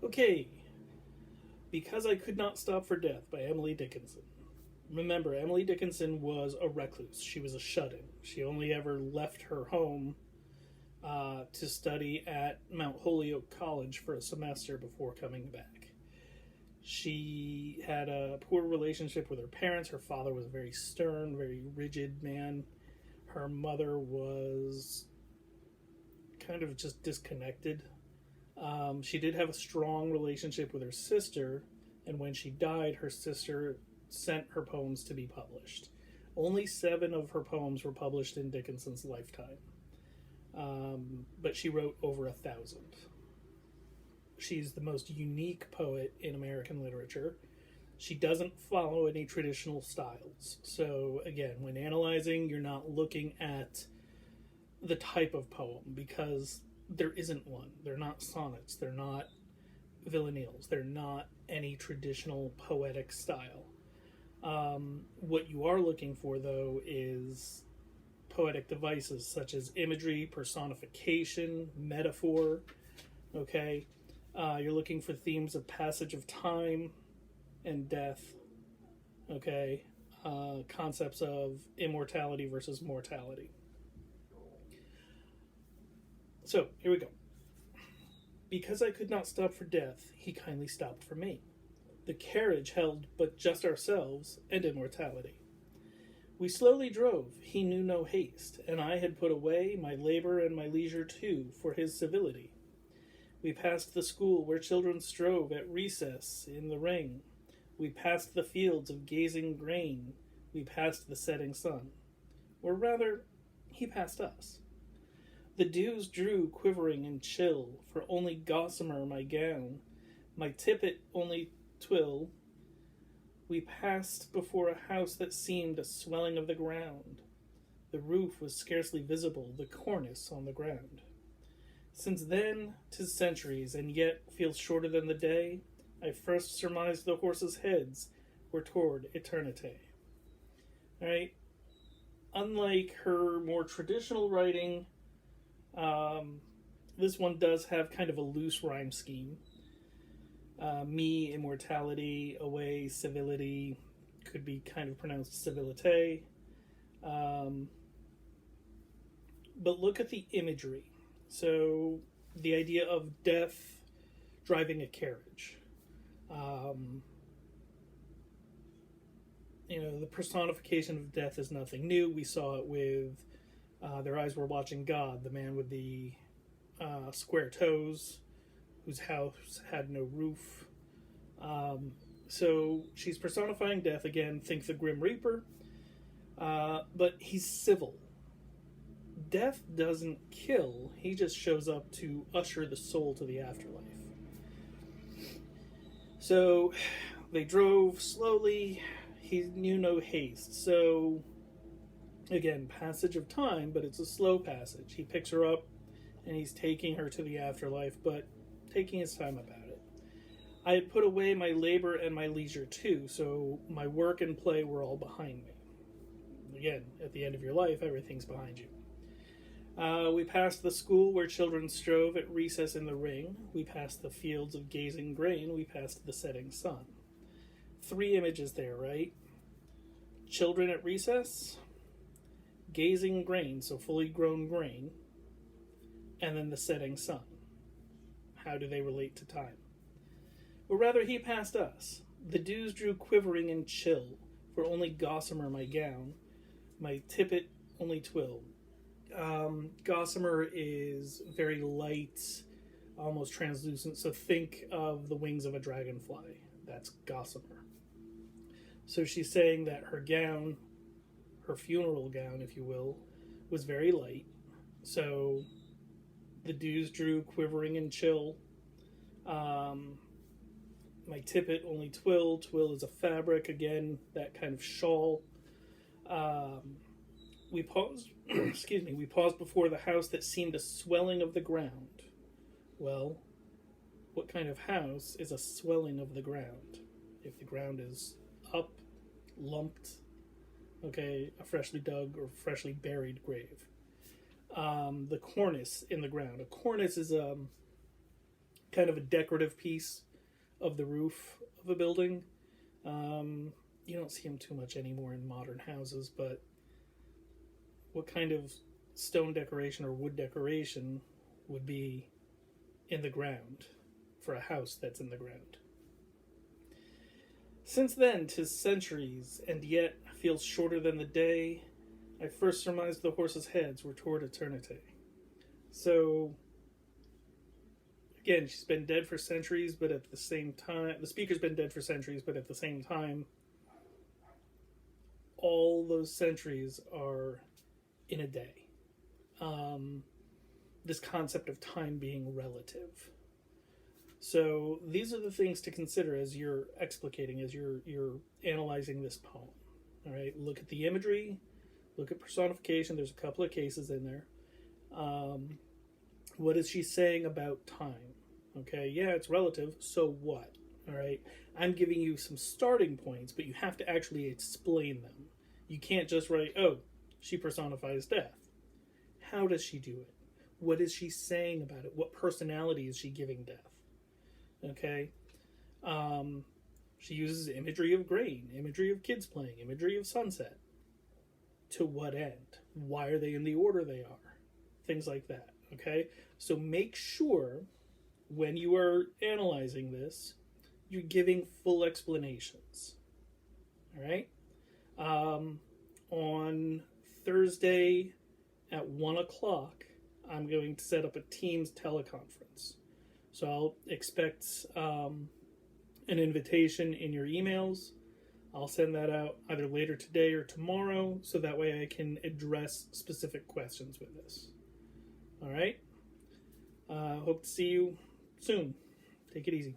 Okay, Because I Could Not Stop for Death by Emily Dickinson. Remember, Emily Dickinson was a recluse. She was a shut in. She only ever left her home to study at Mount Holyoke College for a semester before coming back. She had a poor relationship with her parents. Her father was a very stern, very rigid man. Her mother was kind of just disconnected. She did have a strong relationship with her sister, and when she died, her sister sent her poems to be published. Only 7 of her poems were published in Dickinson's lifetime, but she wrote over 1,000. She's the most unique poet in American literature. She doesn't follow any traditional styles. So, again, when analyzing, you're not looking at the type of poem because there isn't one. They're not sonnets. They're not villanelles. They're not any traditional poetic style. What you are looking for, though, is poetic devices such as imagery, personification, metaphor. Okay, you're looking for themes of passage of time and death. Okay, concepts of immortality versus mortality. So here we go. Because I could not stop for death, he kindly stopped for me. The carriage held but just ourselves and immortality. We slowly drove, he knew no haste, and I had put away my labor and my leisure too for his civility. We passed the school where children strove at recess in the ring. We passed the fields of gazing grain. We passed the setting sun. Or rather, he passed us. The dews drew quivering and chill, for only gossamer my gown, my tippet only twill. We passed before a house that seemed a swelling of the ground. The roof was scarcely visible, the cornice on the ground. Since then, 'tis centuries, and yet feels shorter than the day I first surmised the horses' heads were toward eternity. Alright? Unlike her more traditional writing, this one does have kind of a loose rhyme scheme. Me, immortality, away, civility, could be kind of pronounced civilite. But look at the imagery. So, the idea of death driving a carriage. The personification of death is nothing new. We saw it with Their Eyes Were Watching God, the man with the square toes, whose house had no roof. So she's personifying death again. Think the Grim Reaper. But he's civil. Death doesn't kill, he just shows up to usher the soul to the afterlife. So they drove slowly. He knew no haste. So, again, passage of time, but it's a slow passage. He picks her up and he's taking her to the afterlife, but taking his time about it. I had put away my labor and my leisure too, so my work and play were all behind me. Again, at the end of your life, everything's behind you. We passed the school where children strove at recess in the ring. We passed the fields of gazing grain. We passed the setting sun. 3 images there, right? Children at recess, gazing grain, so fully grown grain, and then the setting sun. How do they relate to time? Or rather, he passed us. The dews drew quivering and chill, for only gossamer my gown, my tippet only twill. Gossamer is very light, almost translucent, so think of the wings of a dragonfly. That's gossamer. So she's saying that her gown, her funeral gown, if you will, was very light. So the dews drew quivering and chill. My tippet only twill. Twill is a fabric, again, that kind of shawl. We paused, we paused before the house that seemed a swelling of the ground. Well, what kind of house is a swelling of the ground? If the ground is up, lumped, okay, a freshly dug or freshly buried grave. The cornice in the ground. A cornice is kind of a decorative piece of the roof of a building. You don't see them too much anymore in modern houses, but what kind of stone decoration or wood decoration would be in the ground for a house that's in the ground? Since then, 'tis centuries, and yet feels shorter than the day I first surmised the horses' heads were toward eternity. So, again, she's been dead for centuries, but at the same time, the speaker's been dead for centuries, but at the same time, all those centuries are in a day. This concept of time being relative. So these are the things to consider as you're explicating, as you're analyzing this poem. All right, look at the imagery, look at personification. There's a couple of cases in there. What is she saying about time? Okay, yeah, it's relative. So what? All right, I'm giving you some starting points, but you have to actually explain them. You can't just write, oh, she personifies death. How does she do it? What is she saying about it? What personality is she giving death? Okay. She uses imagery of grain, imagery of kids playing, imagery of sunset. To what end? Why are they in the order they are? Things like that. Okay. So make sure when you are analyzing this, you're giving full explanations. All right. On Thursday at 1 o'clock, I'm going to set up a Teams teleconference. So I'll expect an invitation in your emails. I'll send that out either later today or tomorrow, so that way I can address specific questions with this. All right? Hope to see you soon. Take it easy.